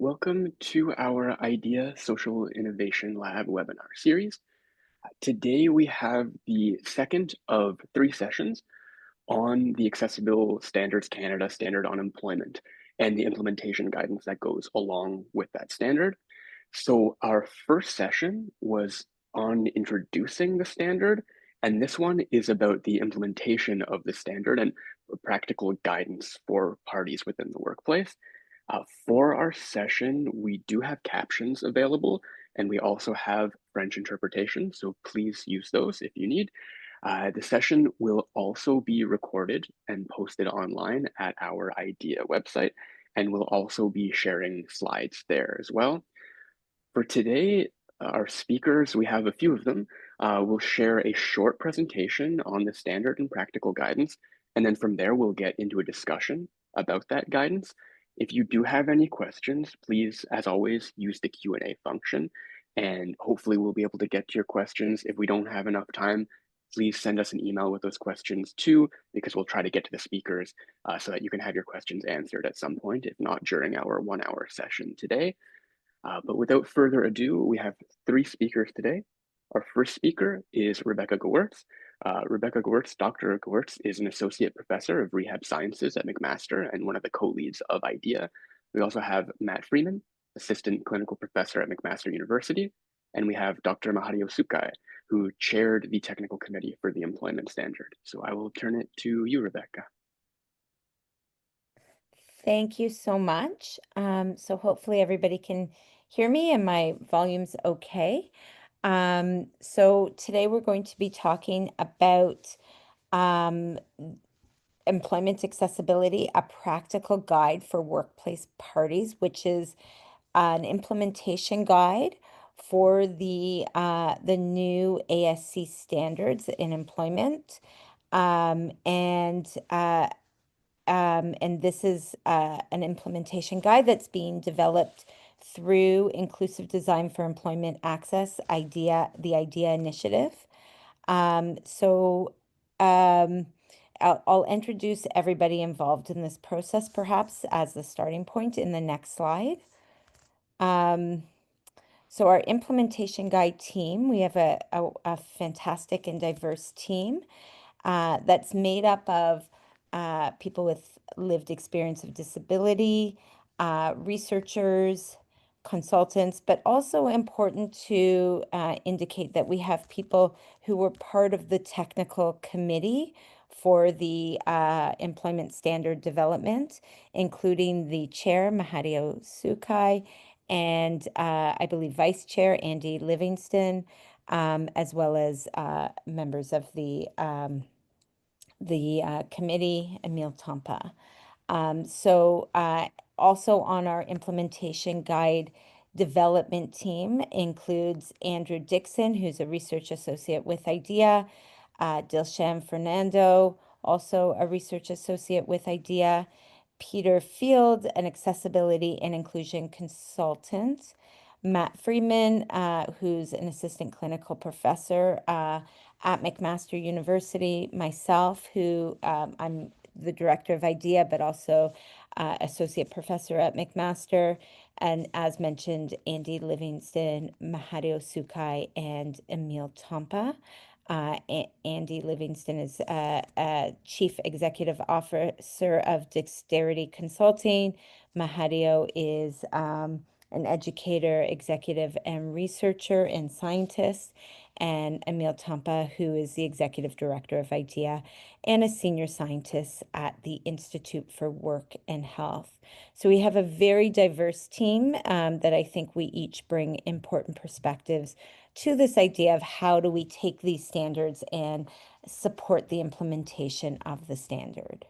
Welcome to our IDEA Social Innovation Lab webinar series. Today we have the second of three sessions on the Accessible Standards Canada Standard on Employment and the implementation guidance that goes along with that standard. So our first session was on introducing the standard, and this one is about the implementation of the standard and practical guidance for parties within the workplace. For our session, we do have captions available, and we also have French interpretation, so please use those if you need. The session will also be recorded and posted online at our IDEA website, and we'll also be sharing slides there as well. For today, our speakers, we have a few of them, will share a short presentation on the standard and practical guidance, and then from there we'll get into a discussion about that guidance. If you do have any questions, please, as always, use the Q&A function, and hopefully we'll be able to get to your questions. If we don't have enough time, please send us an email with those questions too, because we'll try to get to the speakers so that you can have your questions answered at some point, if not during our 1 hour session today. But without further ado, we have three speakers today. Our first speaker is Rebecca Gewertz. Dr. Gewertz is an associate professor of rehab sciences at McMaster and one of the co-leads of IDEA. We also have Matt Freeman, assistant clinical professor at McMaster University. And we have Dr. Mahario Sukai, who chaired the technical committee for the employment standard. So I will turn it to you, Rebecca. Thank you so much. So hopefully everybody can hear me and my volume's okay. So today we're going to be talking about um, employment accessibility, a practical guide for workplace parties, which is an implementation guide for the new ASC standards in employment. And this is an implementation guide that's being developed through Inclusive Design for Employment Access, the IDEA initiative. So I'll introduce everybody involved in this process, perhaps as the starting point in the next slide. So our implementation guide team, we have a fantastic and diverse team that's made up of people with lived experience of disability, researchers, consultants, but also important to indicate that we have people who were part of the technical committee for the employment standard development, including the chair, Mahario Sukai, and I believe vice chair, Andy Livingston, as well as members of the committee, Emil Tampa. Also on our implementation guide development team includes Andrew Dixon, who's a research associate with IDEA, Dilsham Fernando, also a research associate with IDEA, Peter Field, an accessibility and inclusion consultant, Matt Freeman, who's an assistant clinical professor at McMaster University, myself, who I'm the director of IDEA, but also associate professor at McMaster, and as mentioned, Andy Livingston, Mahario Sukai, and Emil Tampa. Andy Livingston is Chief Executive Officer of Dexterity Consulting. Mahario is an educator, executive, and researcher and scientist, and Emil Tampa, who is the executive director of IDEA and a senior scientist at the Institute for Work and Health. So we have a very diverse team that I think we each bring important perspectives to this idea of how do we take these standards and support the implementation of the standard.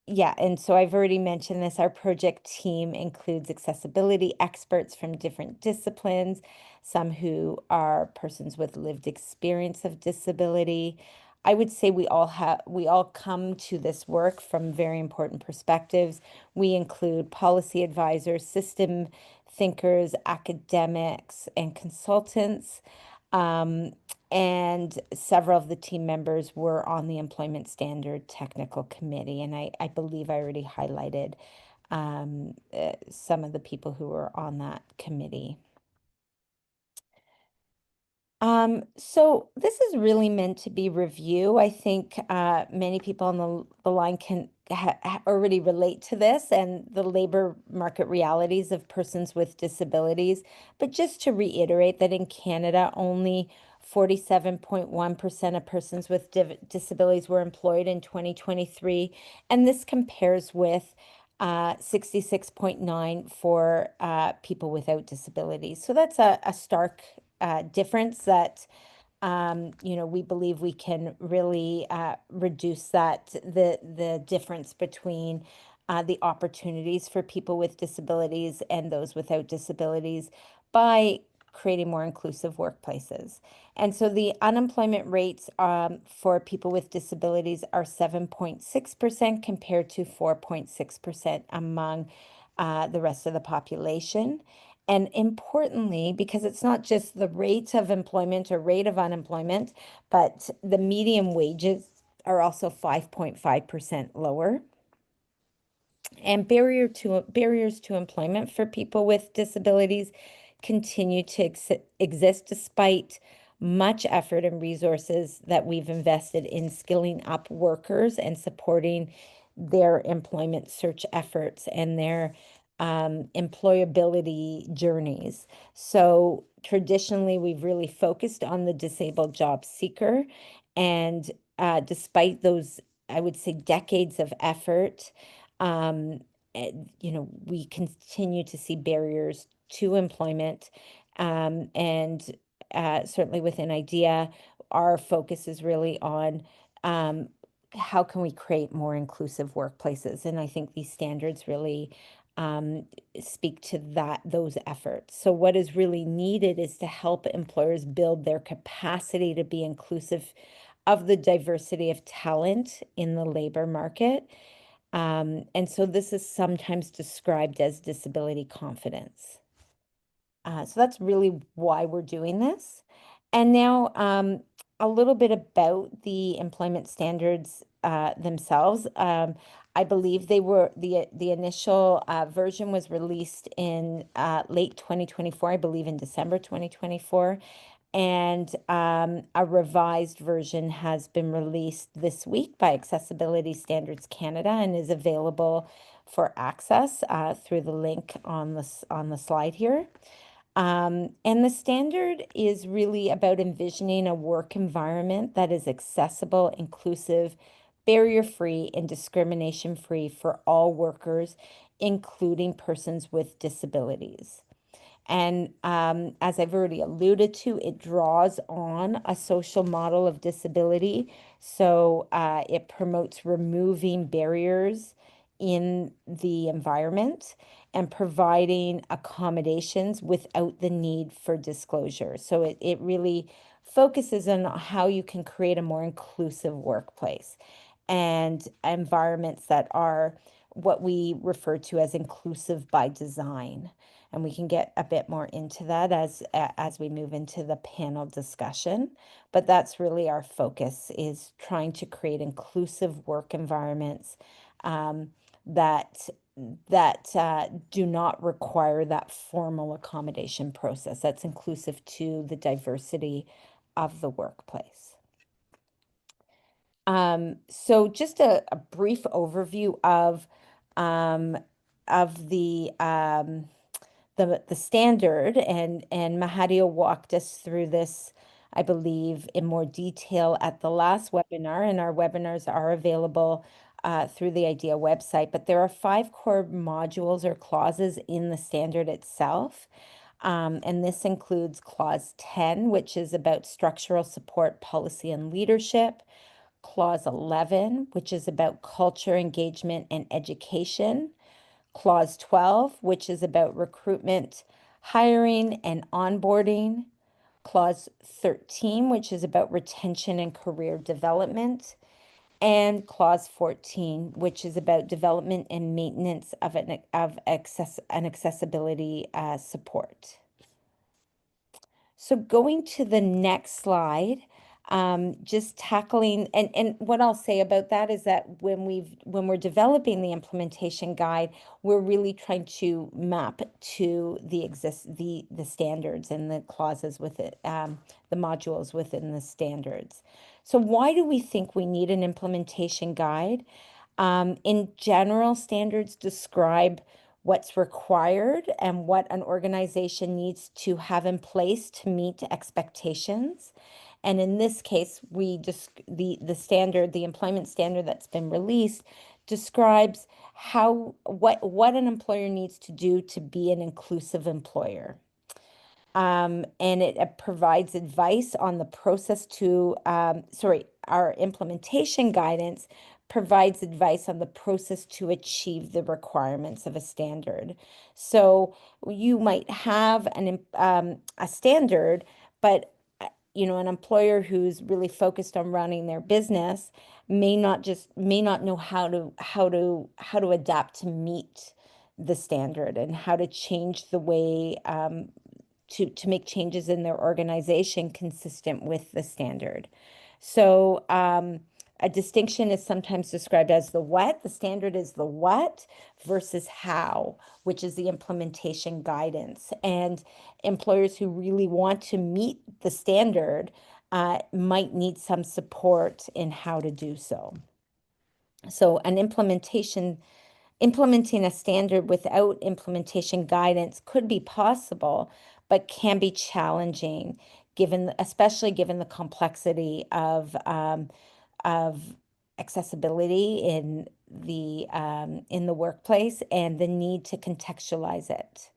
Yeah, and so I've already mentioned this. Our project team includes accessibility experts from different disciplines, some who are persons with lived experience of disability. I would say we all come to this work from very important perspectives. We include policy advisors, system thinkers, academics, and consultants. And several of the team members were on the Employment Standard Technical Committee, and I believe I already highlighted some of the people who were on that committee. So this is really meant to be review. I think many people on the line can already relate to this and the labor market realities of persons with disabilities. But just to reiterate that in Canada, only 47.1% of persons with disabilities were employed in 2023, and this compares with 66.9 for people without disabilities. So that's a stark difference that we believe we can really reduce the difference between the opportunities for people with disabilities and those without disabilities by creating more inclusive workplaces. And so the unemployment rates for people with disabilities are 7.6% compared to 4.6% among the rest of the population. And importantly, because it's not just the rate of employment or rate of unemployment, but the median wages are also 5.5% lower. And barriers to employment for people with disabilities continue to exist despite much effort and resources that we've invested in skilling up workers and supporting their employment search efforts and their employability journeys. So traditionally, we've really focused on the disabled job seeker. And despite those, I would say, decades of effort, um, we continue to see barriers to employment. And certainly within IDEA, our focus is really on how can we create more inclusive workplaces? And I think these standards really speak to those efforts. So what is really needed is to help employers build their capacity to be inclusive of the diversity of talent in the labor market. And so this is sometimes described as disability confidence. So that's really why we're doing this. And now a little bit about the employment standards themselves. I believe the initial version was released in late 2024, I believe in December 2024. And a revised version has been released this week by Accessibility Standards Canada and is available for access through the link on the slide here. And the standard is really about envisioning a work environment that is accessible, inclusive, barrier-free, and discrimination-free for all workers, including persons with disabilities. And as I've already alluded to, it draws on a social model of disability. So it promotes removing barriers in the environment and providing accommodations without the need for disclosure. So it really focuses on how you can create a more inclusive workplace and environments that are what we refer to as inclusive by design. And we can get a bit more into that as we move into the panel discussion. But that's really our focus, is trying to create inclusive work environments that do not require that formal accommodation process. That's inclusive to the diversity of the workplace. So just a brief overview of the standard, and Mahadio walked us through this, I believe, in more detail at the last webinar, and our webinars are available through the IDEA website. But there are 5 core modules or clauses in the standard itself. And this includes Clause 10, which is about structural support, policy, and leadership. Clause 11, which is about culture, engagement, and education. Clause 12, which is about recruitment, hiring, and onboarding. Clause 13, which is about retention and career development. And Clause 14, which is about development and maintenance of an accessibility support. So going to the next slide, just tackling, and what I'll say about that is that when we're developing the implementation guide, we're really trying to map to the standards and the clauses with it, the modules within the standards. So why do we think we need an implementation guide? In general, standards describe what's required and what an organization needs to have in place to meet expectations. And in this case, we just the standard, the employment standard that's been released, describes what an employer needs to do to be an inclusive employer. And it provides advice on the process to, our implementation guidance provides advice on the process to achieve the requirements of a standard. So you might have a standard, but an employer who's really focused on running their business may not know how to adapt to meet the standard and how to change the way to make changes in their organization consistent with the standard. So a distinction is sometimes described as the what. The standard is the what versus how, which is the implementation guidance. And employers who really want to meet the standard might need some support in how to do so. So implementing a standard without implementation guidance could be possible, but can be challenging, especially given the complexity of accessibility in the workplace and the need to contextualize it.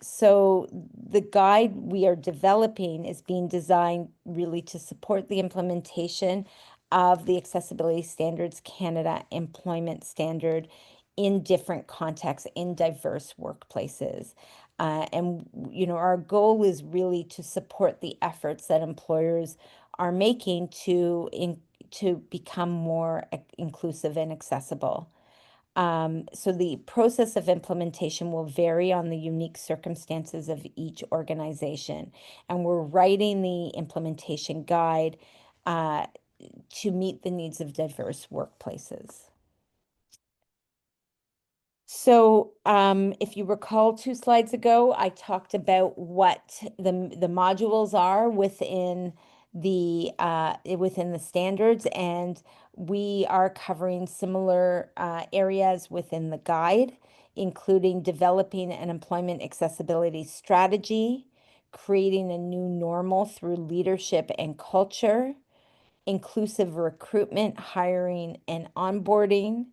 So the guide we are developing is being designed really to support the implementation of the Accessibility Standards Canada Employment Standard in different contexts, in diverse workplaces. Our goal is really to support the efforts that employers are making to become more inclusive and accessible. So the process of implementation will vary on the unique circumstances of each organization. And we're writing the implementation guide to meet the needs of diverse workplaces. So if you recall 2 slides ago, I talked about what the modules are within the standards, and we are covering similar areas within the guide, including developing an employment accessibility strategy, creating a new normal through leadership and culture, inclusive recruitment, hiring, and onboarding,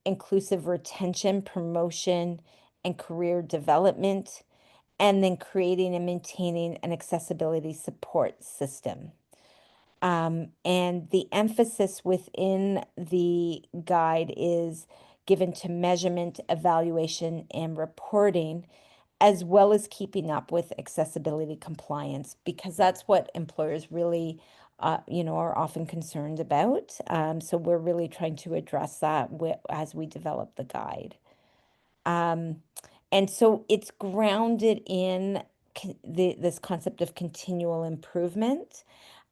inclusive retention, promotion, and career development, and then creating and maintaining an accessibility support system. And the emphasis within the guide is given to measurement, evaluation, and reporting, as well as keeping up with accessibility compliance, because that's what employers really, are often concerned about. So we're really trying to address that as we develop the guide. And so it's grounded in this concept of continual improvement.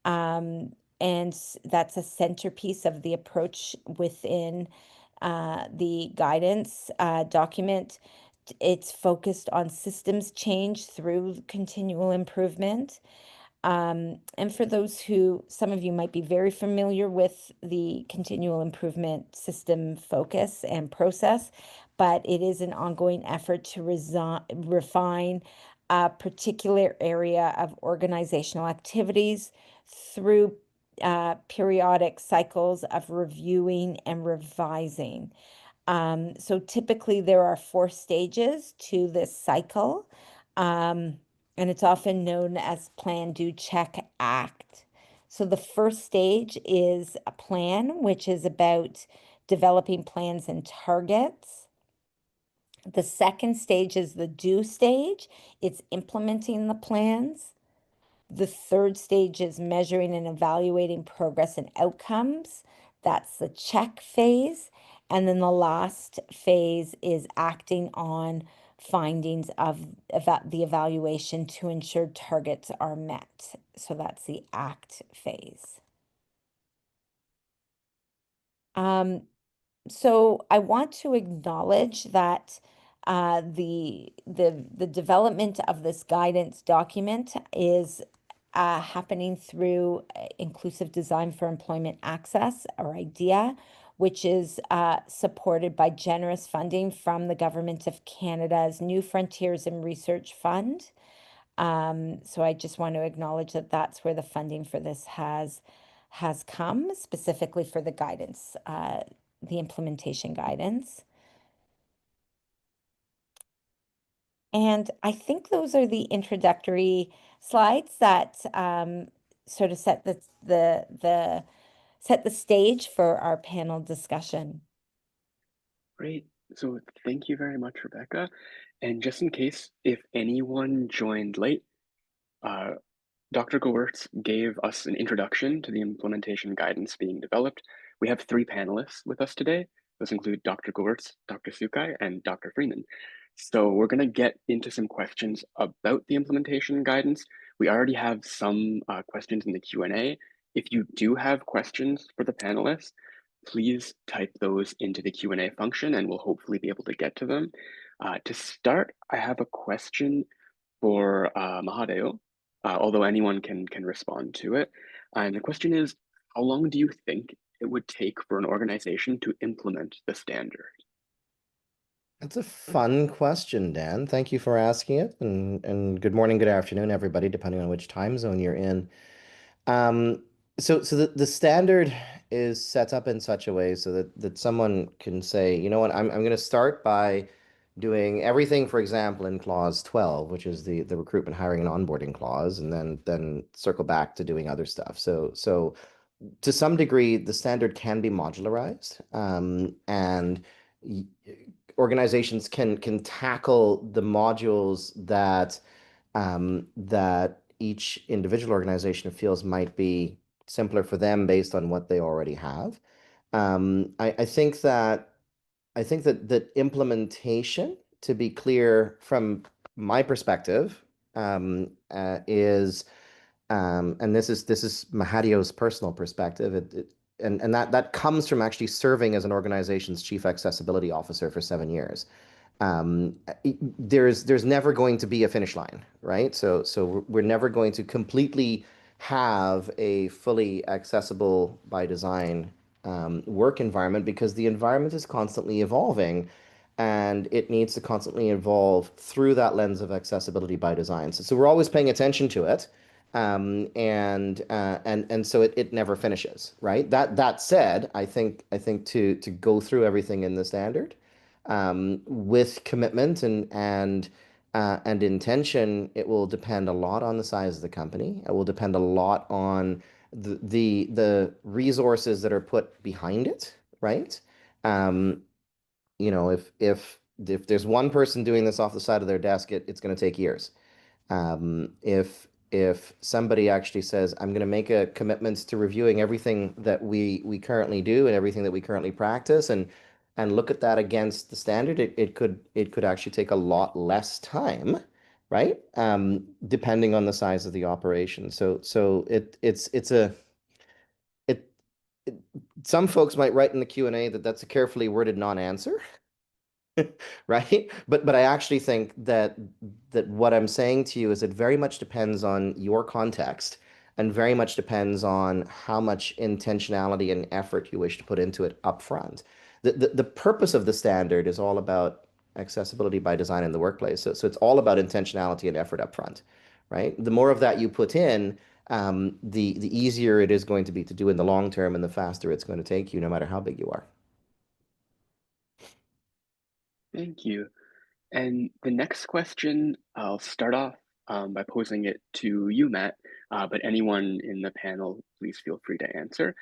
And that's a centerpiece of the approach within the guidance document. It's focused on systems change through continual improvement. And for some of you might be very familiar with the continual improvement system focus and process, but it is an ongoing effort to refine a particular area of organizational activities through periodic cycles of reviewing and revising. So typically there are 4 stages to this cycle, and it's often known as plan, do, check, act. So the first stage is a plan, which is about developing plans and targets. The second stage is the do stage. It's implementing the plans. The third stage is measuring and evaluating progress and outcomes. That's the check phase. And then the last phase is acting on findings of the evaluation to ensure targets are met. So that's the act phase. So I want to acknowledge that the development of this guidance document is happening through Inclusive Design for Employment Access, or IDEA, which is supported by generous funding from the Government of Canada's New Frontiers in Research Fund. So I just want to acknowledge that that's where the funding for this has come, specifically for the guidance, the implementation guidance. And I think those are the introductory slides that sort of set the stage for our panel discussion. Great. So thank you very much, Rebecca. And just in case, if anyone joined late, uh, Dr. Gewirtz gave us an introduction to the implementation guidance being developed. We have 3 panelists with us today. Those include Dr. Gewirtz, Dr. Sukai, and Dr. Freeman. So we're going to get into some questions about the implementation guidance. We already have some questions in the Q&A. If you do have questions for the panelists, please type those into the Q&A function and we'll hopefully be able to get to them. To start, I have a question for Mahadeo, although anyone can respond to it. And the question is, how long do you think it would take for an organization to implement the standard? That's a fun question, Dan. Thank you for asking it. And good morning, good afternoon, everybody, depending on which time zone you're in. So the standard is set up in such a way so that someone can say, you know what, I'm going to start by doing everything, for example, in clause 12, which is the recruitment, hiring, and onboarding clause, and then circle back to doing other stuff. So to some degree, the standard can be modularized, and organizations can tackle the modules that each individual organization feels might be simpler for them based on what they already have. I think that implementation, to be clear from my perspective, is and this is Mahadio's personal perspective. And that comes from actually serving as an organization's chief accessibility officer for 7 years. There's never going to be a finish line, right? So we're never going to completely have a fully accessible by design work environment, because the environment is constantly evolving and it needs to constantly evolve through that lens of accessibility by design. So we're always paying attention to it. And so it never finishes, right? That said, I think to go through everything in the standard with commitment and intention, it will depend a lot on the size of the company. It will depend a lot on the resources that are put behind it, right? Um, if there's one person doing this off the side of their desk, it's going to take years. If somebody actually says, I'm going to make a commitment to reviewing everything that we currently do and everything that we currently practice, and look at that against the standard, it could actually take a lot less time, right? Depending on the size of the operation. So it's a it, it some folks might write in the Q&A that that's a carefully worded non-answer. Right? But I actually think that what I'm saying to you is it very much depends on your context and very much depends on how much intentionality and effort you wish to put into it upfront. The purpose of the standard is all about accessibility by design in the workplace. So it's all about intentionality and effort upfront, right? The more of that you put in, the easier it is going to be to do in the long term, and the faster it's going to take you, no matter how big you are. Thank you. And the next question, I'll start off by posing it to you, Matt, but anyone in the panel, please feel free to answer,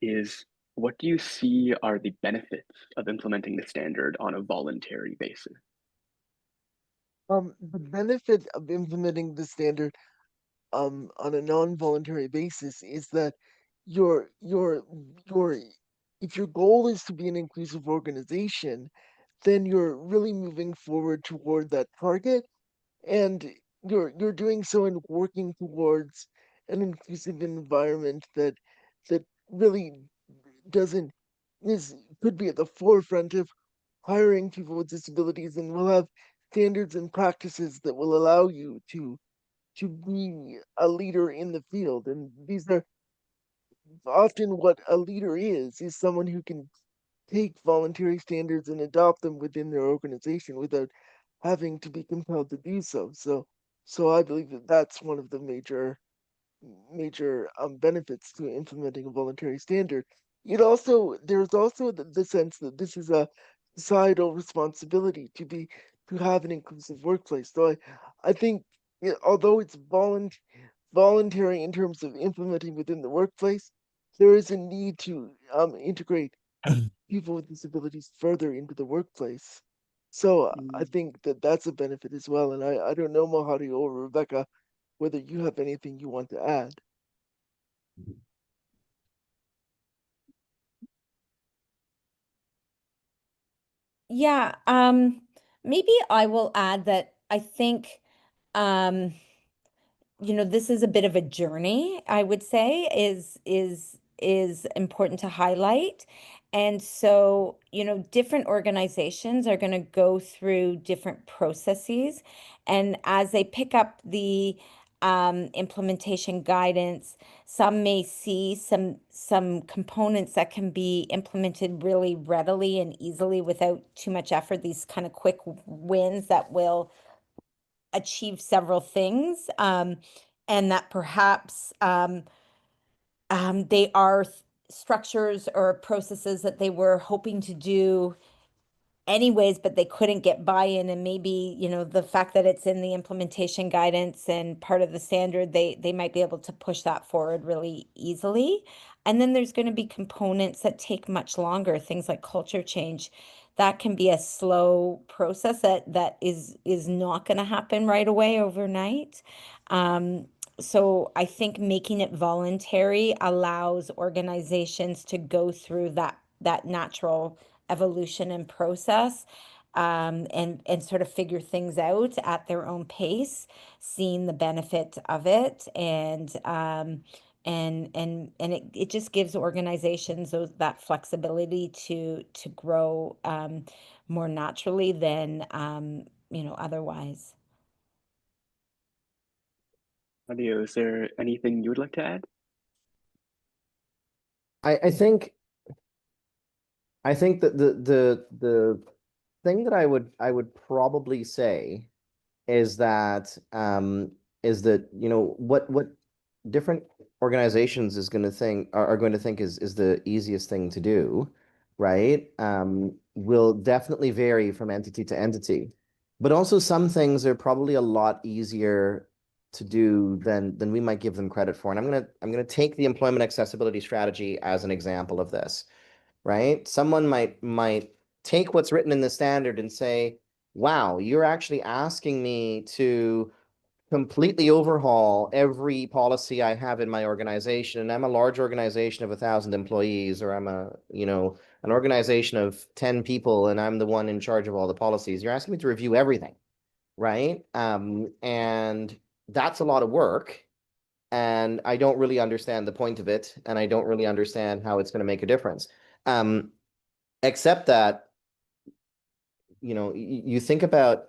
is what do you see are the benefits of implementing the standard on a voluntary basis? The benefit of implementing the standard on a non-voluntary basis is that your your if your goal is to be an inclusive organization, then you're really moving forward toward that target, and you're doing so and working towards an inclusive environment that really doesn't is could be at the forefront of hiring people with disabilities, and will have standards and practices that will allow you to be a leader in the field. And these are often what a leader is someone who can take voluntary standards and adopt them within their organization without having to be compelled to do so. So I believe that that's one of the major benefits to implementing a voluntary standard. There's also the sense that this is a societal responsibility to have an inclusive workplace. So I think, although it's voluntary in terms of implementing within the workplace, there is a need to integrate people with disabilities further into the workplace. So I think that that's a benefit as well. And I don't know, Mahadi or Rebecca, whether you have anything you want to add. Yeah, maybe I will add that I think um this is a bit of a journey, I would say, is important to highlight. And so, different organizations are going to go through different processes. And as they pick up the implementation guidance, some may see some components that can be implemented really readily and easily without too much effort, these kind of quick wins that will achieve several things, and that perhaps they are structures or processes that they were hoping to do anyways, but they couldn't get buy-in. And maybe, the fact that it's in the implementation guidance and part of the standard, they might be able to push that forward really easily. And then there's going to be components that take much longer, things like culture change. That can be a slow process that is not going to happen right away overnight. So I think making it voluntary allows organizations to go through that natural evolution and process, and sort of figure things out at their own pace, seeing the benefit of it, and it just gives organizations that flexibility to grow more naturally than otherwise. Nadia, is there anything you would like to add? I think that the thing that I would probably say is that what different organizations are going to think is the easiest thing to do, right? Will definitely vary from entity to entity, but also some things are probably a lot easier to do than we might give them credit for. And I'm gonna take the employment accessibility strategy as an example of this, right? Someone might take what's written in the standard and say, wow, you're actually asking me to completely overhaul every policy I have in my organization. And I'm a large organization of 1,000 employees, or I'm an organization of 10 people, and I'm the one in charge of all the policies. You're asking me to review everything, right? And that's a lot of work. And I don't really understand the point of it, and I don't really understand how it's going to make a difference. Except that, you think about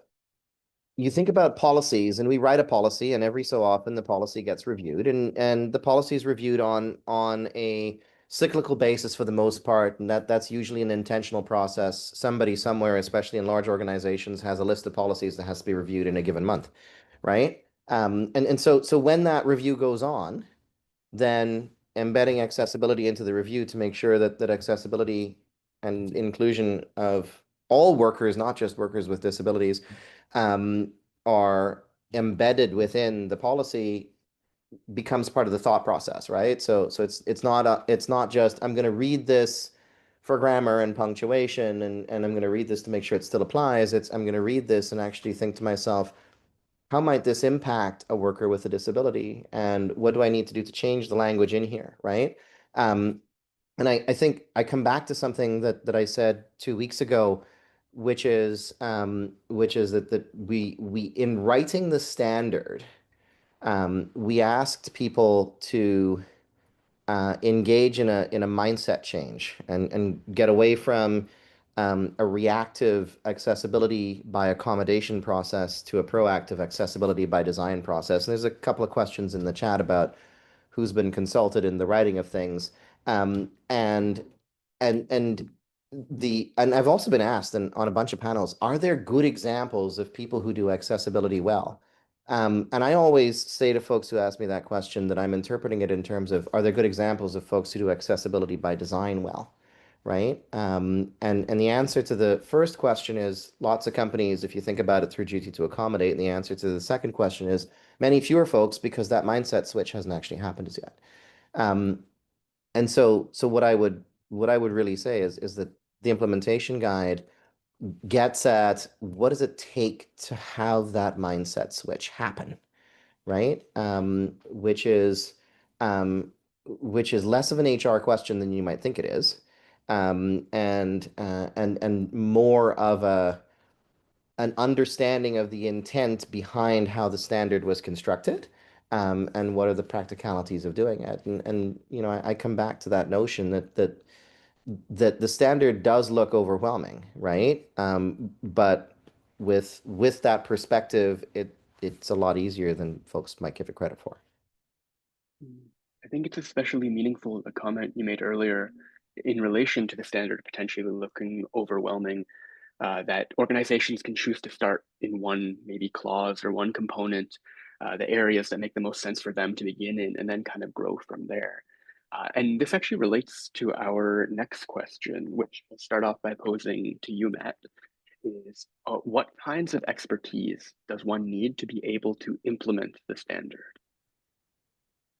policies, and we write a policy, and every so often the policy gets reviewed, and the policy is reviewed on a cyclical basis for the most part, and that's usually an intentional process. Somebody somewhere, especially in large organizations, has a list of policies that has to be reviewed in a given month, right? And so when that review goes on, then embedding accessibility into the review to make sure that accessibility and inclusion of all workers, not just workers with disabilities, are embedded within the policy, becomes part of the thought process, right? So it's not just I'm going to read this for grammar and punctuation, and I'm going to read this to make sure it still applies. I'm going to read this and actually think to myself, how might this impact a worker with a disability? And what do I need to do to change the language in here, right? And I think I come back to something that I said 2 weeks ago. which is that we in writing the standard, we asked people to engage in a mindset change and get away from a reactive accessibility by accommodation process to a proactive accessibility by design process. And there's a couple of questions in the chat about who's been consulted in the writing of things. And and and I've also been asked on a bunch of panels, are there good examples of people who do accessibility well? And I always say to folks who ask me that question that I'm interpreting it in terms of, are there good examples of folks who do accessibility by design well, right? And the answer to the first question is lots of companies, if you think about it through duty to accommodate. And the answer to the second question is many fewer folks, because that mindset switch hasn't actually happened as yet. And so what I would really say is that the implementation guide gets at what does it take to have that mindset switch happen, right? Which is less of an HR question than you might think it is, and more of an understanding of the intent behind how the standard was constructed, and what are the practicalities of doing it. And you know, I come back to that notion that the standard does look overwhelming, right? But with that perspective, it's a lot easier than folks might give it credit for. I think it's especially meaningful, the comment you made earlier in relation to the standard potentially looking overwhelming, that organizations can choose to start in one maybe clause or one component, the areas that make the most sense for them to begin in, and then kind of grow from there. And this actually relates to our next question, which I'll start off by posing to you, Matt, is what kinds of expertise does one need to be able to implement the standard?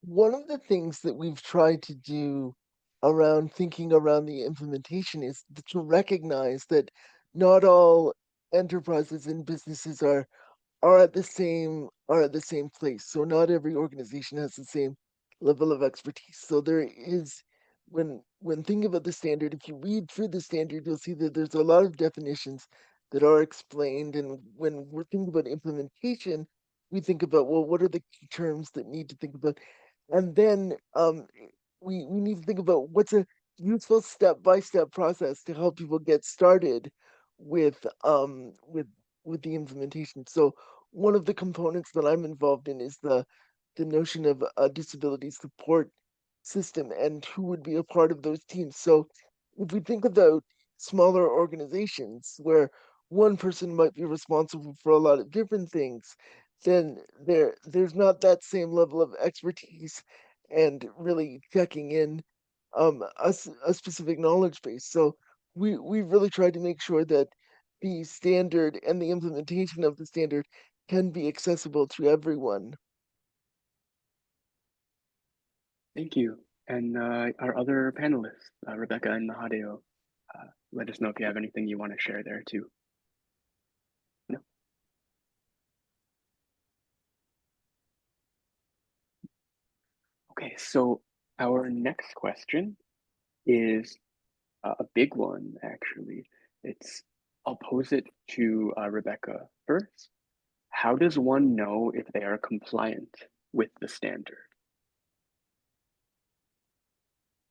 One of the things that we've tried to do around thinking around the implementation is to recognize that not all enterprises and businesses are at the same place. So not every organization has the same level of expertise. So there is when thinking about the standard, if you read through the standard, you'll see that there's a lot of definitions that are explained. And when we're thinking about implementation, we think about, well, what are the key terms that need to think about? And then we need to think about what's a useful step-by-step process to help people get started with with the implementation. So one of the components that I'm involved in is the notion of a disability support system and who would be a part of those teams. So if we think about smaller organizations where one person might be responsible for a lot of different things, then there's not that same level of expertise and really checking in a specific knowledge base. So we really tried to make sure that the standard and the implementation of the standard can be accessible to everyone. Thank you. And our other panelists, Rebecca and Mahadeo, let us know if you have anything you want to share there too. No? Okay, so our next question is a big one, actually. I'll pose it to Rebecca first. How does one know if they are compliant with the standard?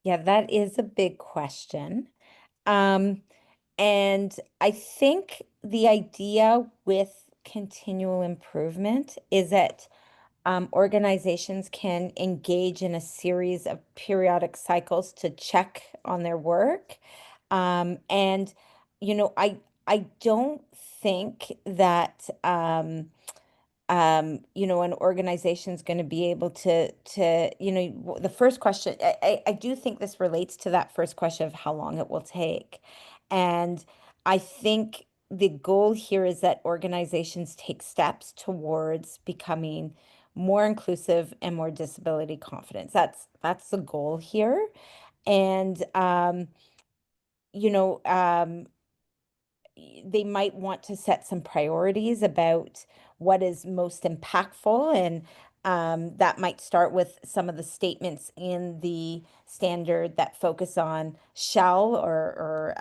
Yeah, that is a big question. And I think the idea with continual improvement is that organizations can engage in a series of periodic cycles to check on their work. And, you know, I don't think that you know, an organization's going to be able to, you know, the first question, I do think this relates to that first question of how long it will take. And I think the goal here is that organizations take steps towards becoming more inclusive and more disability confident. That's the goal here. And you know, they might want to set some priorities about what is most impactful, and that might start with some of the statements in the standard that focus on shall or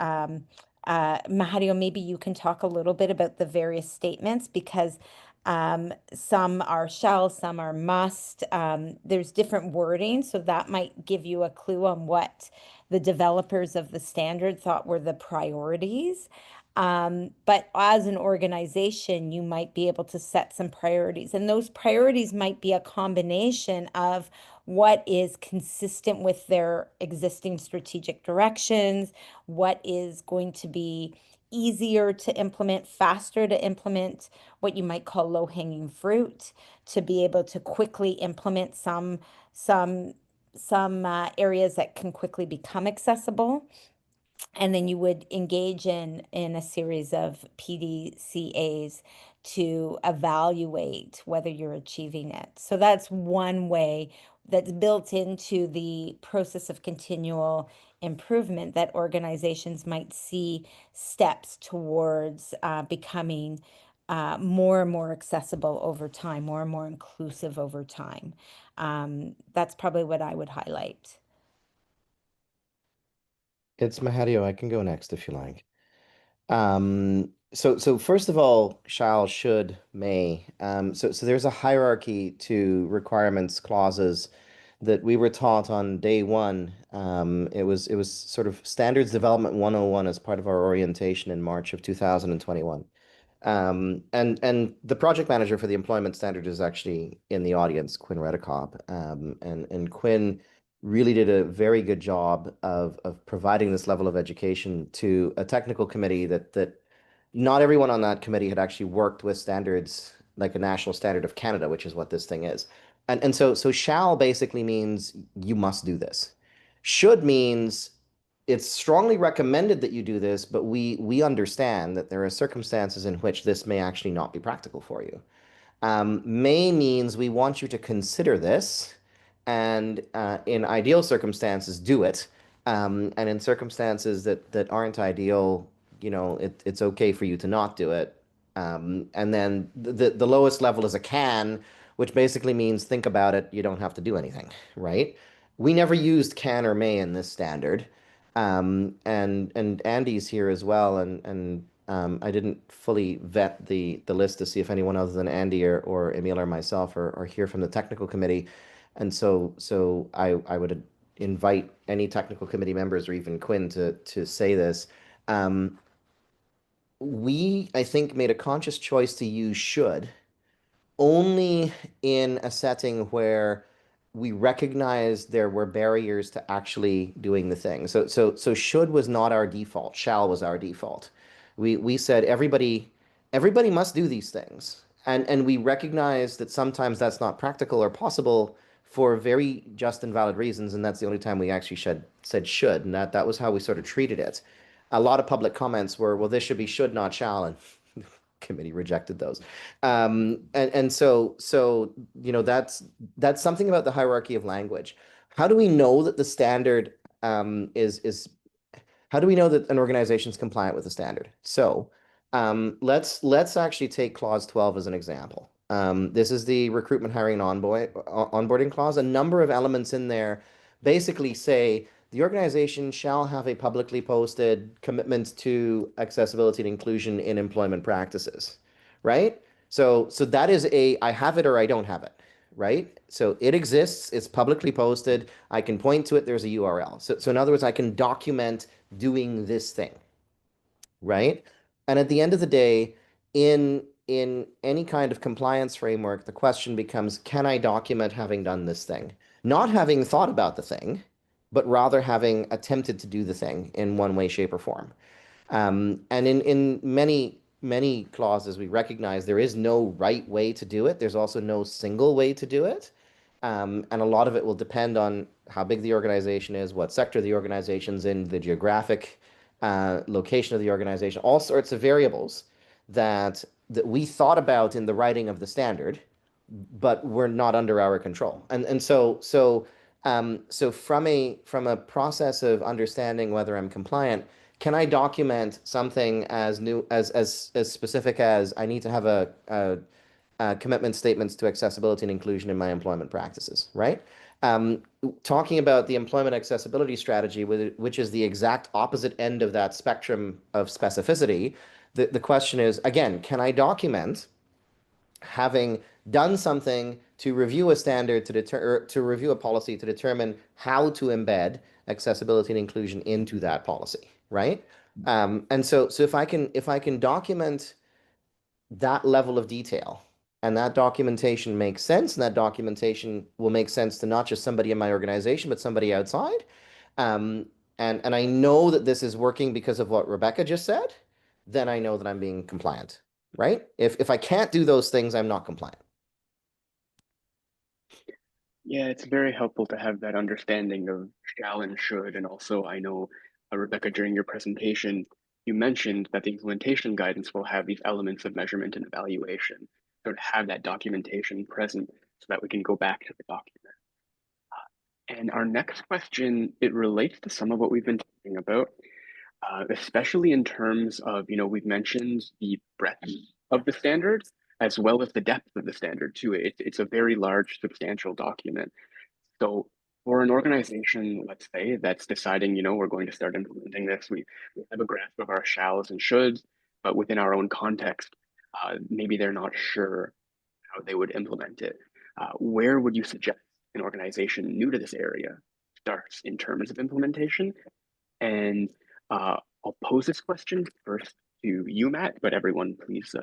Mahario, maybe you can talk a little bit about the various statements because some are shall, some are must. There's different wording, so that might give you a clue on what the developers of the standard thought were the priorities. But as an organization, you might be able to set some priorities, and those priorities might be a combination of what is consistent with their existing strategic directions, what is going to be easier to implement, faster to implement, what you might call low-hanging fruit, to be able to quickly implement some areas that can quickly become accessible. And then you would engage in a series of PDCAs to evaluate whether you're achieving it. So that's one way that's built into the process of continual improvement that organizations might see steps towards becoming more and more accessible over time, more and more inclusive over time. That's probably what I would highlight. It's Mahadio. I can go next if you like. So first of all, shall, should, may. So there's a hierarchy to requirements clauses that we were taught on day one. It was sort of Standards Development 101 as part of our orientation in March of 2021. And the project manager for the employment standard is actually in the audience, Quinn Redekop. And Quinn really did a very good job of providing this level of education to a technical committee that not everyone on that committee had actually worked with standards like a national standard of Canada, which is what this thing is. And so shall basically means you must do this. Should means it's strongly recommended that you do this, but we understand that there are circumstances in which this may actually not be practical for you. May means we want you to consider this, and in ideal circumstances, do it. And in circumstances that aren't ideal, it's okay for you to not do it. And then the lowest level is a can, which basically means think about it. You don't have to do anything, right? We never used can or may in this standard. And Andy's here as well, and I didn't fully vet the list to see if anyone other than Andy or Emil or myself are here from the technical committee, and so I would invite any technical committee members or even Quinn to say this. Um, we, I think, made a conscious choice to use should only in a setting where we recognized there were barriers to actually doing the thing. So should was not our default. Shall was our default. We said everybody must do these things. And we recognize that sometimes that's not practical or possible for very just and valid reasons, and that's the only time we actually said should, and that was how we sort of treated it. A lot of public comments were, well, this should be should, not shall, and committee rejected those. And so that's something about the hierarchy of language. How do we know that the standard is how do we know that an organization is compliant with the standard? So let's actually take clause 12 as an example. This is the recruitment, hiring, and onboarding clause. A number of elements in there basically say the organization shall have a publicly posted commitment to accessibility and inclusion in employment practices, right? So that is I have it or I don't have it, right? So it exists, it's publicly posted, I can point to it, there's a URL. So in other words, I can document doing this thing, right? And at the end of the day, in any kind of compliance framework, the question becomes, can I document having done this thing? Not having thought about the thing, but rather having attempted to do the thing in one way, shape, or form. And in many clauses, we recognize there is no right way to do it. There's also no single way to do it. And a lot of it will depend on how big the organization is, what sector the organization's in, the geographic location of the organization, all sorts of variables that we thought about in the writing of the standard, but were not under our control. So from a process of understanding whether I'm compliant, can I document something as specific as I need to have commitment statements to accessibility and inclusion in my employment practices, right? Talking about the employment accessibility strategy, which is the exact opposite end of that spectrum of specificity, the question is, again, can I document having done something to review a standard to review a policy to determine how to embed accessibility and inclusion into that policy, right? And so if I can document that level of detail, and that documentation makes sense, and that documentation will make sense to not just somebody in my organization, but somebody outside. Um, and I know that this is working because of what Rebecca just said, then I know that I'm being compliant, right? If I can't do those things, I'm not compliant. Yeah, it's very helpful to have that understanding of shall and should. And also, I know, Rebecca, during your presentation, you mentioned that the implementation guidance will have these elements of measurement and evaluation, sort of have that documentation present so that we can go back to the document. And our next question, it relates to some of what we've been talking about, especially in terms of, we've mentioned the breadth of the standard as well as the depth of the standard too. It's a very large, substantial document. So for an organization, let's say, that's deciding, we're going to start implementing this, we have a grasp of our shalls and shoulds, but within our own context, maybe they're not sure how they would implement it. Where would you suggest an organization new to this area starts in terms of implementation? And I'll pose this question first to you, Matt, but everyone please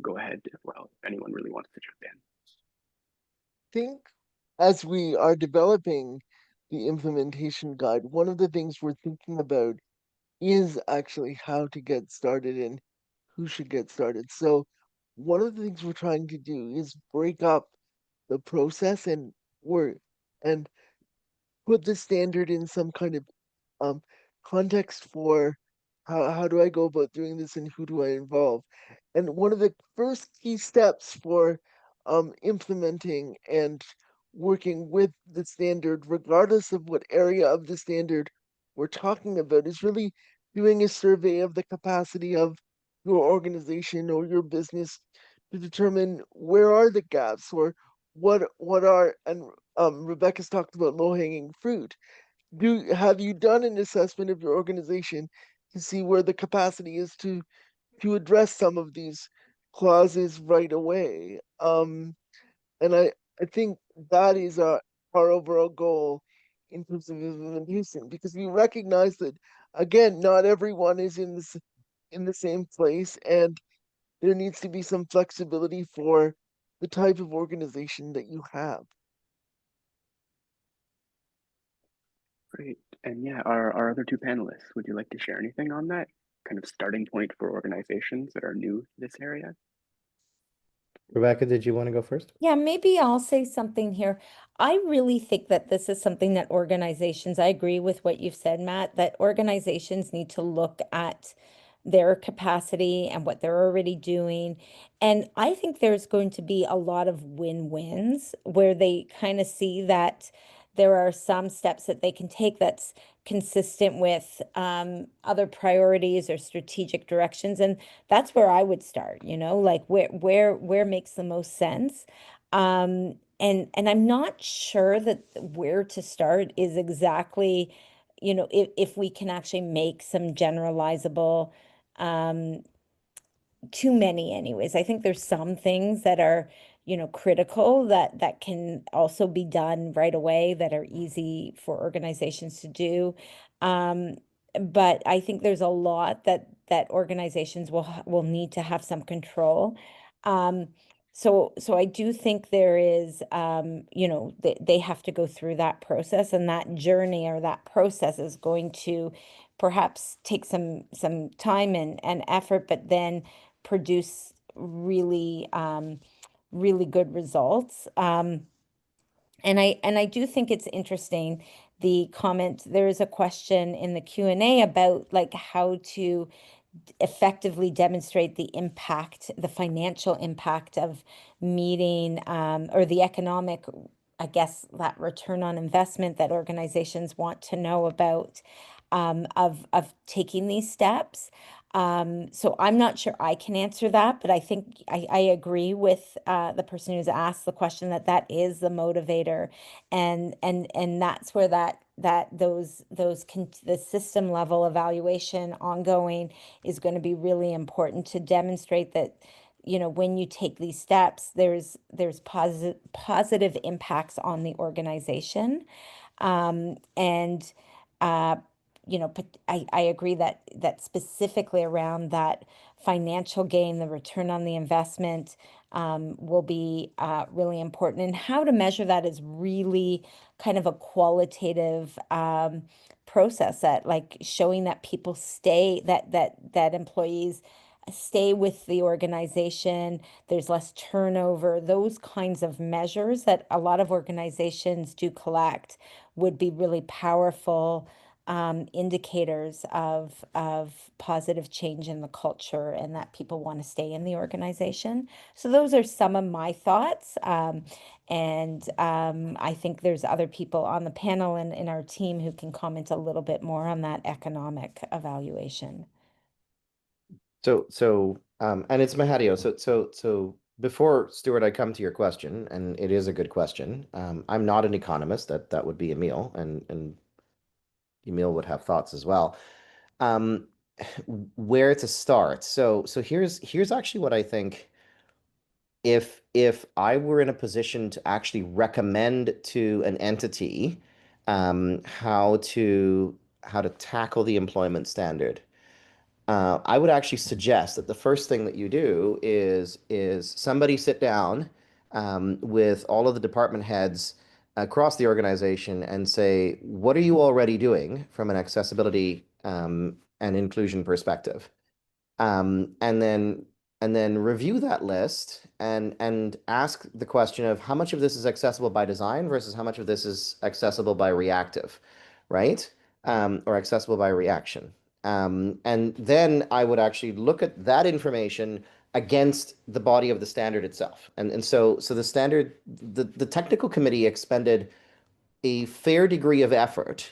go ahead as well if anyone really wants to jump in. Think as we are developing the implementation guide, one of the things we're thinking about is actually how to get started and who should get started. So one of the things we're trying to do is break up the process and put the standard in some kind of um context for how do I go about doing this and who do I involve. And one of the first key steps for implementing and working with the standard, regardless of what area of the standard we're talking about, is really doing a survey of the capacity of your organization or your business to determine where are the gaps or what are, and Rebecca's talked about low-hanging fruit. Have you done an assessment of your organization to see where the capacity is to address some of these clauses right away? And I think that is our overall goal in terms of implementation, because we recognize that, again, not everyone is in the same place, and there needs to be some flexibility for the type of organization that you have. Great. And yeah, our other two panelists, would you like to share anything on that kind of starting point for organizations that are new to this area? Rebecca, did you want to go first? Yeah, maybe I'll say something here. I really think that this is something that organizations, I agree with what you've said, Matt, that organizations need to look at their capacity and what they're already doing. And I think there's going to be a lot of win-wins where they kind of see that there are some steps that they can take that's consistent with other priorities or strategic directions. And that's where I would start, like where makes the most sense. And I'm not sure that where to start is exactly, if we can actually make some generalizable, too many anyways. I think there's some things that are, critical that can also be done right away that are easy for organizations to do. But I think there's a lot that organizations will need to have some control. Um, so I do think there is, they have to go through that process, and that journey or that process is going to perhaps take some time and effort, but then produce really really good results. And I do think it's interesting, the comment, there is a question in the Q&A about like how to effectively demonstrate the impact, the financial impact of meeting, or the economic, I guess, that return on investment that organizations want to know about, of taking these steps. So I'm not sure I can answer that, but I think I agree with the person who's asked the question that that is the motivator, and that's where the system level evaluation ongoing is going to be really important to demonstrate that, when you take these steps, there's positive impacts on the organization. And I agree that specifically around that financial gain, the return on the investment, will be really important. And how to measure that is really kind of a qualitative process, that like showing that people stay, that employees stay with the organization, there's less turnover, those kinds of measures that a lot of organizations do collect would be really powerful indicators of positive change in the culture, and that people want to stay in the organization. So those are some of my thoughts. And I think there's other people on the panel and in our team who can comment a little bit more on that economic evaluation. And it's Mahadio. So before Stuart, I come to your question, and it is a good question. I'm not an economist. That would be Emil, and Emil would have thoughts as well. Um, where to start? So here's actually what I think. If I were in a position to actually recommend to an entity how to tackle the employment standard, I would actually suggest that the first thing that you do is somebody sit down with all of the department heads across the organization and say, what are you already doing from an accessibility and inclusion perspective? And then review that list and ask the question of how much of this is accessible by design versus how much of this is accessible by reactive, right? Or accessible by reaction. And then I would actually look at that information against the body of the standard itself. So the standard, the technical committee expended a fair degree of effort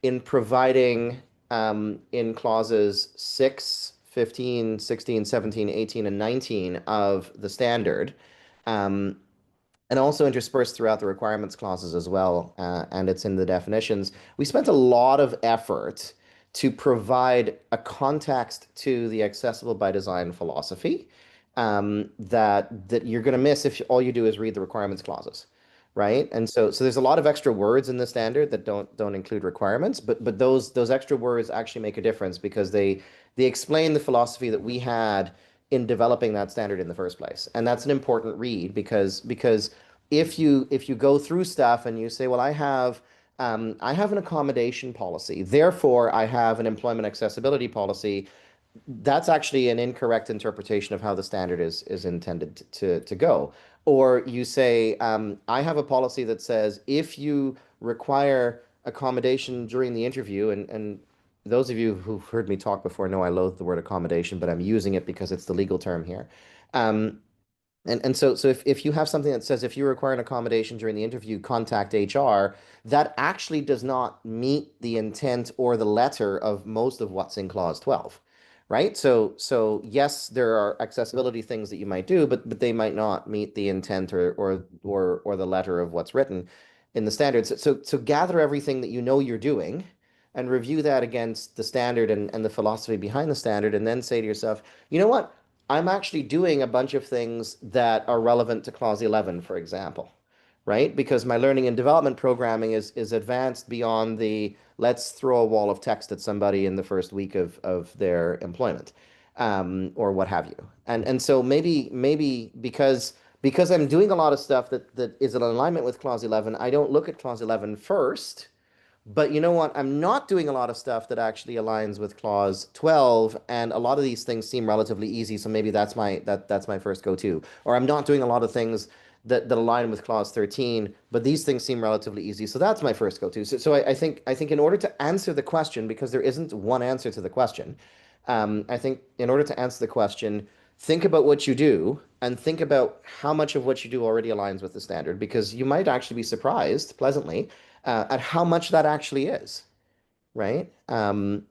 in providing in clauses 6, 15, 16, 17, 18, and 19 of the standard, um, and also interspersed throughout the requirements clauses as well, and it's in the definitions. We spent a lot of effort to provide a context to the accessible by design philosophy that you're going to miss if all you do is read the requirements clauses, right? And so there's a lot of extra words in the standard that don't include requirements, but those extra words actually make a difference because they explain the philosophy that we had in developing that standard in the first place. And that's an important read because if you go through stuff and you say, well, I have an accommodation policy, therefore I have an employment accessibility policy, that's actually an incorrect interpretation of how the standard is intended to go. Or you say, I have a policy that says if you require accommodation during the interview, and those of you who've heard me talk before know I loathe the word accommodation, but I'm using it because it's the legal term here. And so if you have something that says if you require an accommodation during the interview, contact HR, that actually does not meet the intent or the letter of most of what's in clause 12, right? So yes, there are accessibility things that you might do, but they might not meet the intent or the letter of what's written in the standards. So gather everything that you know you're doing and review that against the standard and the philosophy behind the standard, and then say to yourself, you know what? I'm actually doing a bunch of things that are relevant to clause 11, for example, right? Because my learning and development programming is advanced beyond the let's throw a wall of text at somebody in the first week of their employment, or what have you. And so maybe because I'm doing a lot of stuff that is in alignment with clause 11, I don't look at clause 11 first. But you know what? I'm not doing a lot of stuff that actually aligns with clause 12, and a lot of these things seem relatively easy, so maybe that's my first go-to. Or I'm not doing a lot of things that align with clause 13, but these things seem relatively easy, so that's my first go-to. So I think in order to answer the question, because there isn't one answer to the question, I think in order to answer the question, think about what you do and think about how much of what you do already aligns with the standard, because you might actually be surprised pleasantly at how much that actually is, right? And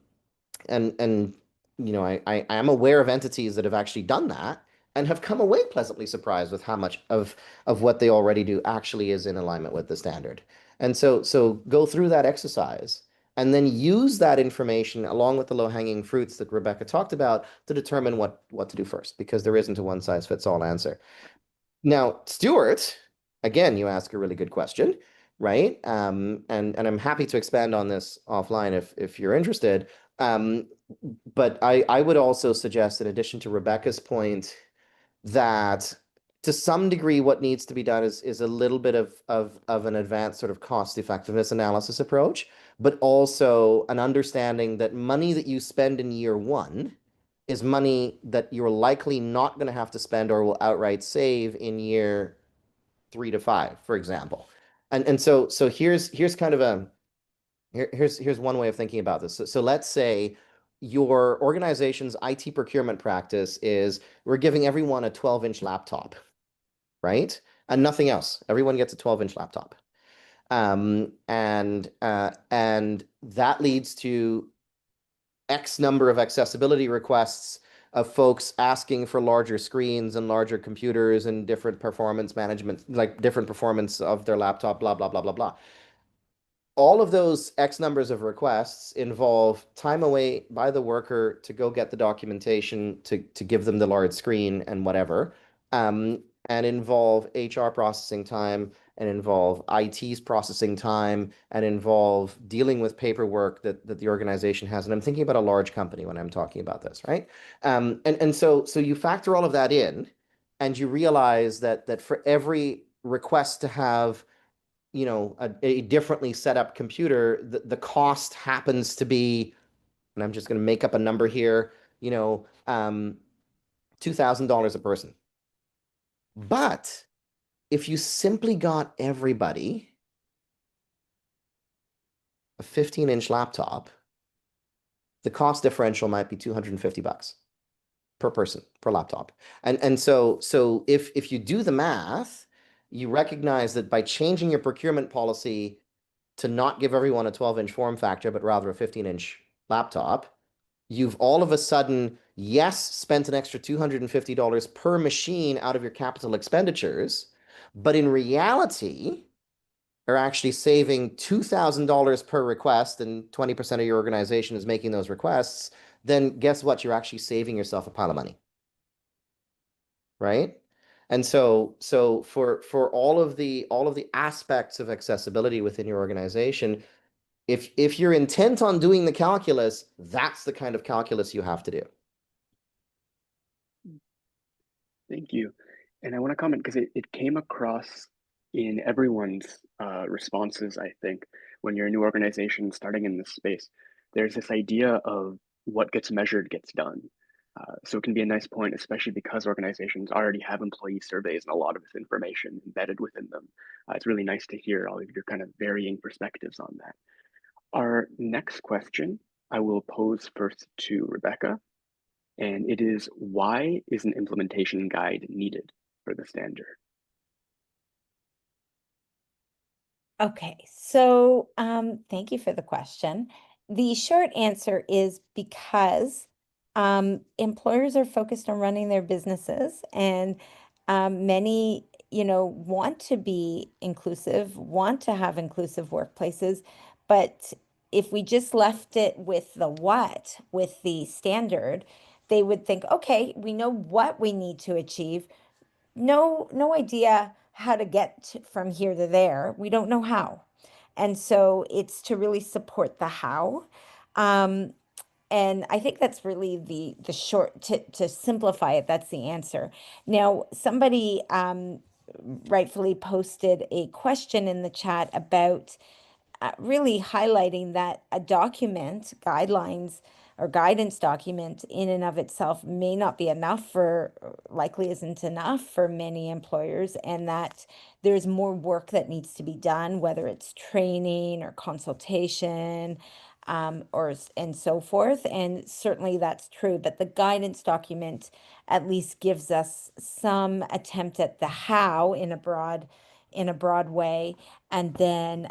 I am aware of entities that have actually done that and have come away pleasantly surprised with how much of what they already do actually is in alignment with the standard. And so go through that exercise and then use that information along with the low-hanging fruits that Rebecca talked about to determine what to do first, because there isn't a one-size-fits-all answer. Now, Stuart, again, you ask a really good question, right? And I'm happy to expand on this offline if you're interested. But I would also suggest, in addition to Rebecca's point, that to some degree, what needs to be done is a little bit of an advanced sort of cost effectiveness analysis approach, but also an understanding that money that you spend in year one is money that you're likely not going to have to spend or will outright save in year 3 to 5, for example. And so here's kind of here's one way of thinking about this. So let's say your organization's IT procurement practice is we're giving everyone a 12-inch laptop, right? And nothing else. Everyone gets a 12-inch laptop. And that leads to X number of accessibility requests of folks asking for larger screens and larger computers and different performance management, like different performance of their laptop, blah, blah, blah, blah, blah. All of those X numbers of requests involve time away by the worker to go get the documentation, to give them the large screen and whatever, and involve HR processing time, and involve IT's processing time, and involve dealing with paperwork that the organization has. And I'm thinking about a large company when I'm talking about this, right? And so you factor all of that in, and you realize that for every request to have a differently set up computer, the cost happens to be, and I'm just going to make up a number here, $2,000 a person. But if you simply got everybody a 15-inch laptop, the cost differential might be $250 per person per laptop. And so if you do the math, you recognize that by changing your procurement policy to not give everyone a 12-inch form factor, but rather a 15-inch laptop, you've all of a sudden, yes, spent an extra $250 per machine out of your capital expenditures, but in reality, are actually saving $2,000 per request, and 20% of your organization is making those requests, then guess what? You're actually saving yourself a pile of money, right? And so for all of the aspects of accessibility within your organization, if you're intent on doing the calculus, that's the kind of calculus you have to do. Thank you. And I want to comment because it came across in everyone's responses, I think, when you're a new organization starting in this space. There's this idea of what gets measured gets done. So it can be a nice point, especially because organizations already have employee surveys and a lot of this information embedded within them. It's really nice to hear all of your kind of varying perspectives on that. Our next question I will pose first to Rebecca, and it is, why is an implementation guide needed for the standard? Okay, so thank you for the question. The short answer is because employers are focused on running their businesses, and many, want to be inclusive, want to have inclusive workplaces, but if we just left it with the what, with the standard, they would think, okay, we know what we need to achieve, no idea how to get from here to there. We don't know how. And so it's to really support the how. Um, and I think that's really the short, to simplify it, that's the answer. Now, somebody rightfully posted a question in the chat about really highlighting that a document, guidelines or guidance document in and of itself may not be enough for, likely isn't enough for many employers, and that there's more work that needs to be done, whether it's training or consultation, and so forth. And certainly that's true, but the guidance document at least gives us some attempt at the how in a broad way, and then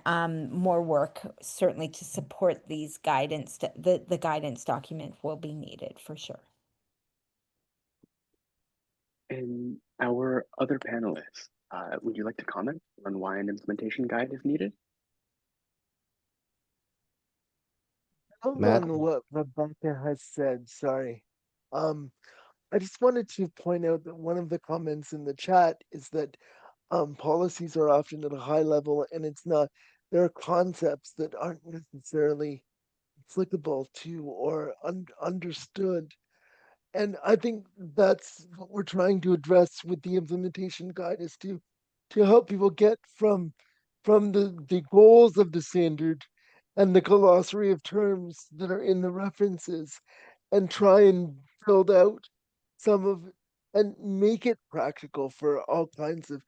more work certainly to support these guidance. The guidance document will be needed for sure. And our other panelists, would you like to comment on why an implementation guide is needed? Hold Matt? on what Rebecca has said, sorry. I just wanted to point out that one of the comments in the chat is that policies are often at a high level and it's not, there are concepts that aren't necessarily applicable to or understood. And I think that's what we're trying to address with the implementation guide is to help people get from the goals of the standard and the glossary of terms that are in the references and try and build out some of and make it practical for all kinds of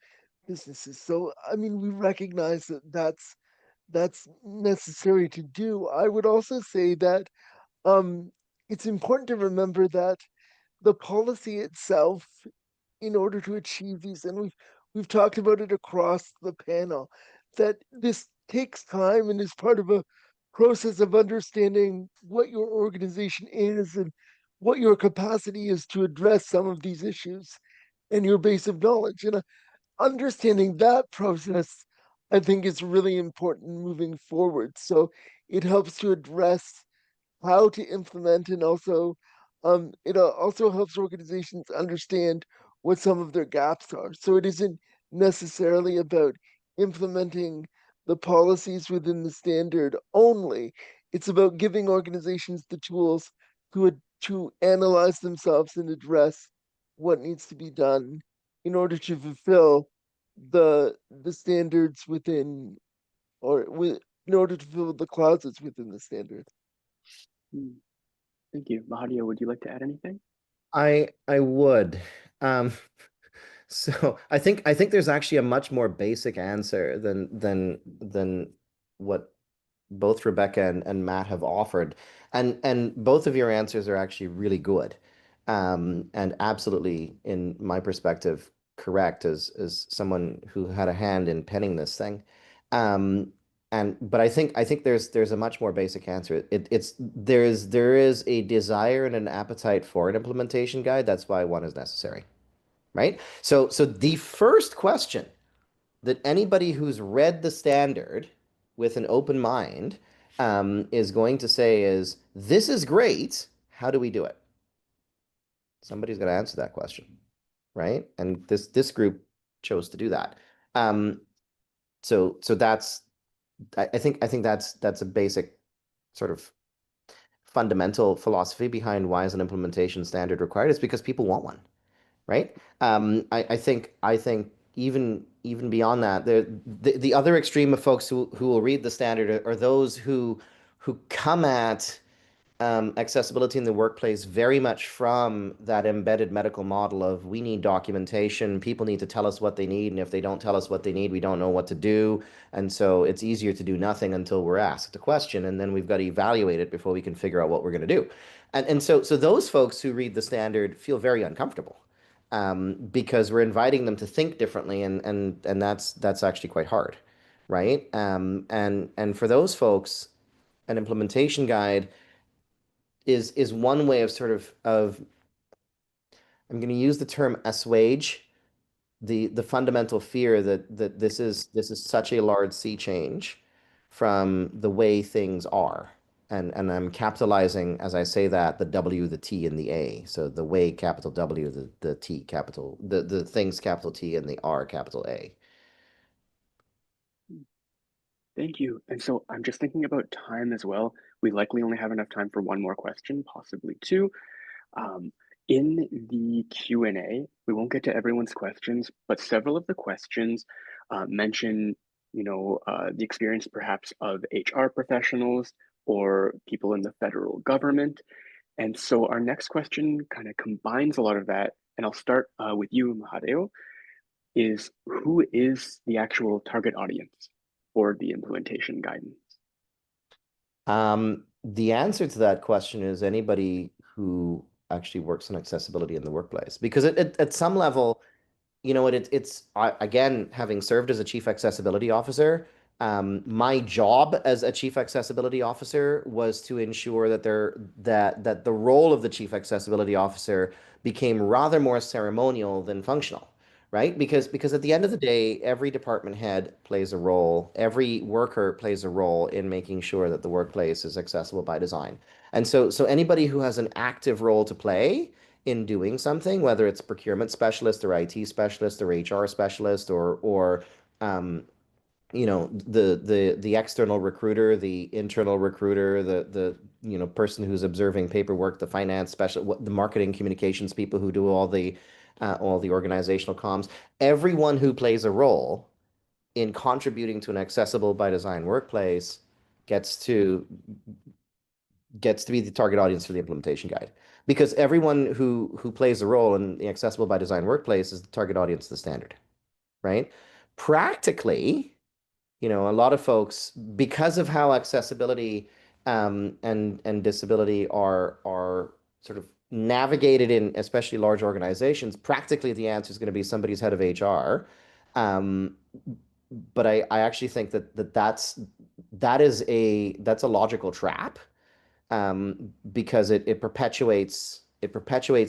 businesses. So I mean we recognize that that's necessary to do. I would also say that um it's important to remember that the policy itself, in order to achieve these, and we've talked about it across the panel, that this takes time and is part of a process of understanding what your organization is and what your capacity is to address some of these issues and your base of knowledge. And understanding that process, I think, is really important moving forward. So it helps to address how to implement and also it also helps organizations understand what some of their gaps are. So it isn't necessarily about implementing the policies within the standard only. It's about giving organizations the tools to analyze themselves and address what needs to be done in order to fulfill the standards within or with in order to fulfill the clauses within the standard. Thank you. Mahadia, would you like to add anything? I would. Um, so I think there's actually a much more basic answer than what both Rebecca and Matt have offered. And both of your answers are actually really good. And absolutely, in my perspective, correct as someone who had a hand in penning this thing. Um, but I think there's a much more basic answer. It's there is a desire and an appetite for an implementation guide. That's why one is necessary, right? So the first question that anybody who's read the standard with an open mind is going to say is, this is great. How do we do it? Somebody's going to answer that question, right? And this group chose to do that. So that's I think that's a basic sort of fundamental philosophy behind why is an implementation standard required. It's because people want one, right? I think even beyond that, the other extreme of folks who will read the standard are those who come at accessibility in the workplace very much from that embedded medical model of we need documentation, people need to tell us what they need, and if they don't tell us what they need, we don't know what to do. And so it's easier to do nothing until we're asked a question, and then we've got to evaluate it before we can figure out what we're going to do. And so those folks who read the standard feel very uncomfortable because we're inviting them to think differently, and that's actually quite hard, right? And for those folks, an implementation guide is one way of sort of I'm going to use the term assuage the fundamental fear that this is such a large sea change from the way things are. And I'm capitalizing as I say that the W, the T, and the A. So the way capital W, the T capital, the things capital T, and the R capital A. Thank you. And so I'm just thinking about time as well. We likely only have enough time for one more question, possibly two. In the Q&A, we won't get to everyone's questions, but several of the questions mention, the experience perhaps of HR professionals or people in the federal government. And so our next question kind of combines a lot of that. And I'll start with you, Mahadeo, is who is the actual target audience for the implementation guidance? The answer to that question is anybody who actually works on accessibility in the workplace, because at some level, you know what, again, having served as a chief accessibility officer, my job as a chief accessibility officer was to ensure that the role of the chief accessibility officer became rather more ceremonial than functional, right? Because at the end of the day, every department head plays a role, every worker plays a role in making sure that the workplace is accessible by design. And so anybody who has an active role to play in doing something, whether it's procurement specialist or IT specialist or HR specialist or the external recruiter, the internal recruiter, the person who's observing paperwork, the finance special, the marketing communications people who do all the organizational comms, everyone who plays a role in contributing to an accessible by design workplace gets to gets to be the target audience for the implementation guide. Because everyone who plays a role in the accessible by design workplace is the target audience of the standard, right? Practically, a lot of folks, because of how accessibility and disability are sort of navigated in especially large organizations, practically the answer is going to be somebody's head of HR. Um, but I actually think that's a logical trap, because it perpetuates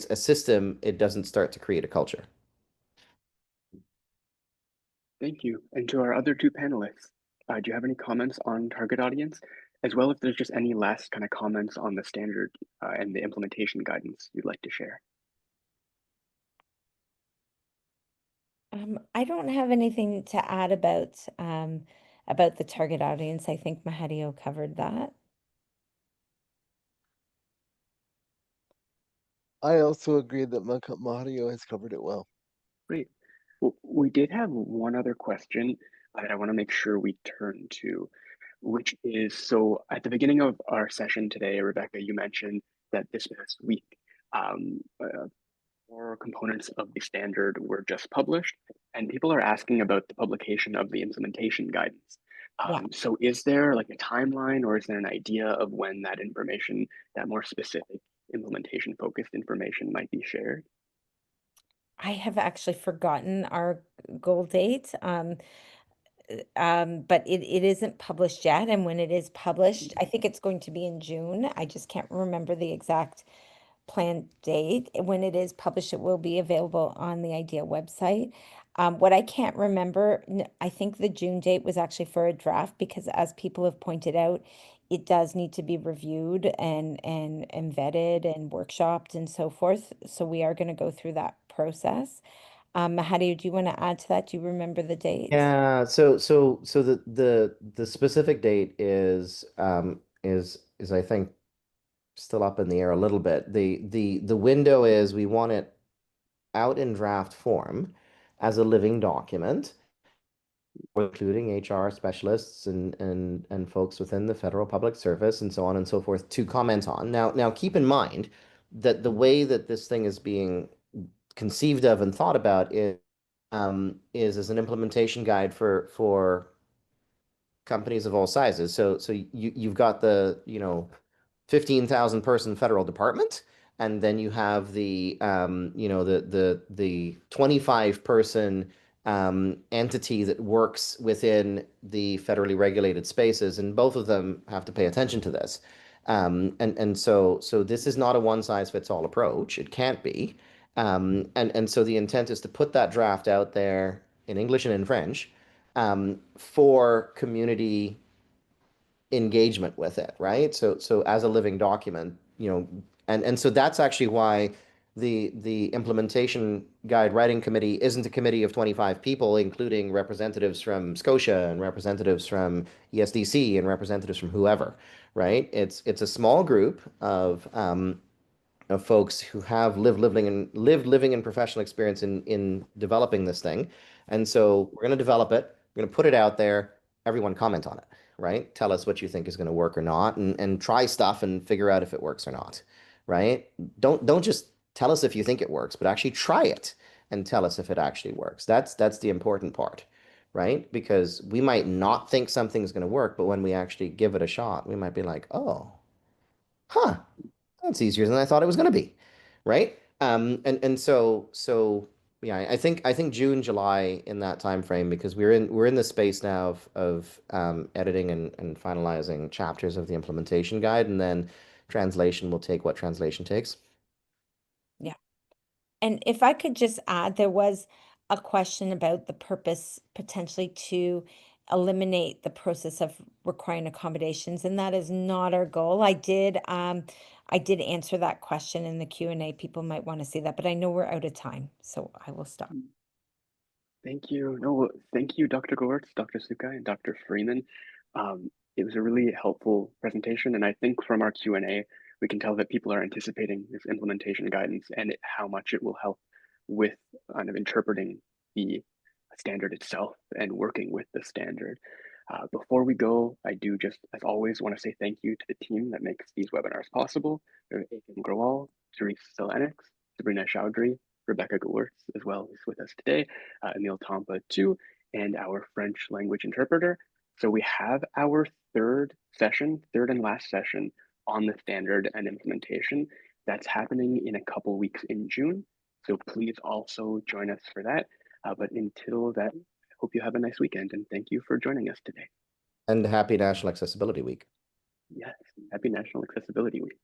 a system. It doesn't start to create a culture. Thank you. And to our other two panelists, do you have any comments on target audience, as well if there's just any last kind of comments on the standard and the implementation guidance you'd like to share? I don't have anything to add about the target audience. I think Mahadio covered that. I also agree that Mario has covered it well. Great. Well, we did have one other question that I want to make sure we turn to, which is, so at the beginning of our session today, Rebecca, you mentioned that this past week, um, uh, 4 components of the standard were just published, and people are asking about the publication of the implementation guidance. Yeah. So is there like a timeline, or is there an idea of when that information, that more specific implementation focused information, might be shared? I have actually forgotten our goal date. But it isn't published yet. And when it is published, I think it's going to be in June. I just can't remember the exact planned date. When it is published, it will be available on the IDEA website. What I can't remember, I think the June date was actually for a draft because, as people have pointed out, it does need to be reviewed and vetted and workshopped and so forth. So we are going to go through that process. Mahadi, do you want to add to that? Do you remember the date? Yeah, so the specific date is I think still up in the air a little bit. The window is we want it out in draft form as a living document, including HR specialists and folks within the federal public service and so on and so forth to comment on. Now keep in mind that the way that this thing is being conceived of and thought about is as an implementation guide for companies of all sizes. So you've got the 15,000 person federal department, and then you have the 25 person entity that works within the federally regulated spaces, and both of them have to pay attention to this. And so this is not a one size fits all approach. It can't be. And so the intent is to put that draft out there in English and in French, for community engagement with it, right? So as a living document, and so that's actually why the implementation guide writing committee isn't a committee of 25 people, including representatives from Scotia and representatives from ESDC and representatives from whoever, right? It's a small group of folks who have living and professional experience in developing this thing. And so we're going to develop it. We're going to put it out there. Everyone comment on it, right? Tell us what you think is going to work or not, and try stuff and figure out if it works or not, right? Don't just tell us if you think it works, but actually try it and tell us if it actually works. That's the important part, right? Because we might not think something's going to work, but when we actually give it a shot, we might be like, oh, huh, that's easier than I thought it was going to be, right? And so Yeah, I think June, July in that time frame, because we're in the space now of editing and finalizing chapters of the implementation guide, and then translation will take what translation takes. Yeah. And if I could just add, there was a question about the purpose potentially to eliminate the process of requiring accommodations, and that is not our goal. I did answer that question in the Q&A. People might want to see that, but I know we're out of time, so I will stop. Thank you. No, thank you, Dr. Goertz, Dr. Sukai, and Dr. Freeman. It was a really helpful presentation, and I think from our Q&A, we can tell that people are anticipating this implementation guidance and how much it will help with kind of interpreting the standard itself and working with the standard. Before we go, I do just, as always, want to say thank you to the team that makes these webinars possible. Aiken Growal, Therese Selenix, Sabrina Chowdhury, Rebecca Goertz, as well as with us today, Emil Tampa too, and our French language interpreter. So we have our third and last session on the standard and implementation. That's happening in a couple weeks in June. So please also join us for that. But until that, I hope you have a nice weekend and thank you for joining us today. And happy National Accessibility Week. Yes, happy National Accessibility Week.